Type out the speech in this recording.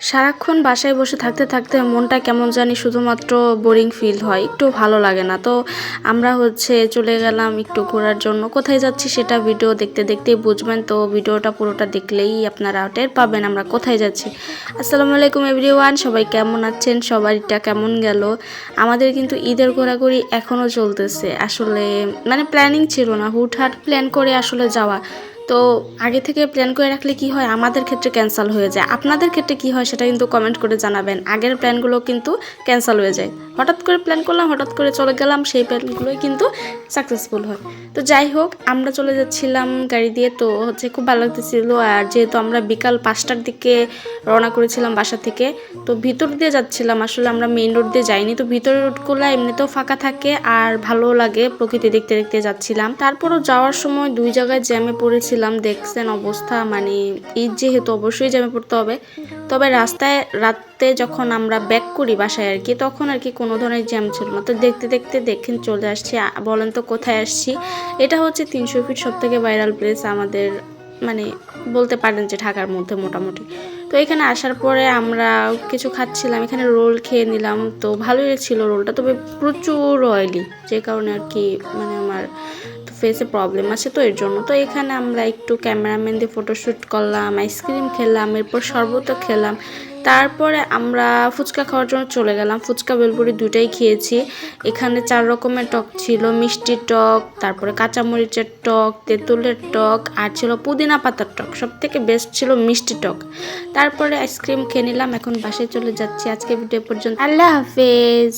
সারাক্ষণ বাসায় বসে থাকতে থাকতে মনটা কেমন জানি শুধুমাত্র বোরিং ফিল হয়, একটু ভালো লাগে না। তো আমরা চলে গেলাম একটু ঘোরার জন্য। কোথায় যাচ্ছি সেটা ভিডিও দেখতে দেখতেই বুঝবেন, তো ভিডিওটা পুরোটা দেখলেই আপনারা টের পাবেন আমরা কোথায় যাচ্ছি। আসসালামু আলাইকুম এভরিওয়ান, সবাই কেমন আছেন? সবারটা কেমন গেল? আমাদের কিন্তু ঈদের ঘোরাঘুরি এখনও চলতেছে। আসলে প্ল্যানিং ছিল না, হুটহাট প্ল্যান করে আসলে যাওয়া। তো আগে থেকে প্ল্যান করে রাখলে কি হয়, আমাদের ক্ষেত্রে ক্যান্সেল হয়ে যায়। আপনাদের ক্ষেত্রে কি হয় সেটা কিন্তু কমেন্ট করে জানাবেন। আগের প্ল্যানগুলো কিন্তু ক্যান্সেল হয়ে যায়। হঠাৎ করে প্ল্যান করলাম, হঠাৎ করে চলে গেলাম, সেই প্ল্যানগুলোই কিন্তু সাকসেসফুল হয়। তো যাই হোক, আমরা চলে যাচ্ছিলাম গাড়ি দিয়ে। তো খুব ভালো লাগতেছিল। আর যেহেতু আমরা বিকাল 5টার দিকে রওনা করেছিলাম বাসা থেকে, তো ভিতর দিয়ে যাচ্ছিলাম। আসলে আমরা মেইন রোড দিয়ে যাইনি। তো ভিতরের রোডগুলো এমনিতেও ফাঁকা থাকে আর ভালো লাগে, প্রকৃতি দেখতে দেখতে যাচ্ছিলাম। তারপরও যাওয়ার সময় 2 জায়গায় জ্যামে পড়েছিলাম। দেখছেন অবস্থা, ঈদ যেহেতু অবশ্যই জ্যামে পড়তে হবে। তবে রাস্তায় রাতে যখন আমরা ব্যাক করি বাসায় আর কি, তখন আর কি কোনো ধরনের জ্যাম ছিল না। তো দেখতে দেখতে দেখেন চলে আসছি। বলেন তো কোথায় আসছি? এটা হচ্ছে 300 ফিট সবথেকে ভাইরাল প্লেস আমাদের, বলতে পারেন যে ঢাকার মধ্যে মোটামুটি। তো এখানে আসার পরে আমরা কিছু খাচ্ছিলাম, এখানে রোল খেয়ে নিলাম। তো ভালোই ছিল রোলটা, তবে প্রচুর অয়েলি, যে কারণে আর কি আমার ফেসে প্রবলেম আছে, তো এর জন্য। তো এখানে আমরা একটু ক্যামেরাম্যান দিয়ে ফটোশ্যুট করলাম, আইসক্রিম খেলাম, এরপর শরবতও খেলাম। তারপরে আমরা ফুচকা খাওয়ার জন্য চলে গেলাম। ফুচকা বেলপুরি দুটাই খেয়েছি। এখানে 4 রকমের টক ছিল, মিষ্টি টক, তারপরে কাঁচামরিচের টক, তেঁতুলের টক, আর ছিল পুদিনা পাতার টক। সব থেকে বেস্ট ছিল মিষ্টি টক। তারপরে আইসক্রিম খেয়ে নিলাম। এখন বাসায় চলে যাচ্ছি। আজকে ভিডিও পর্যন্ত, আল্লাহ হাফেজ।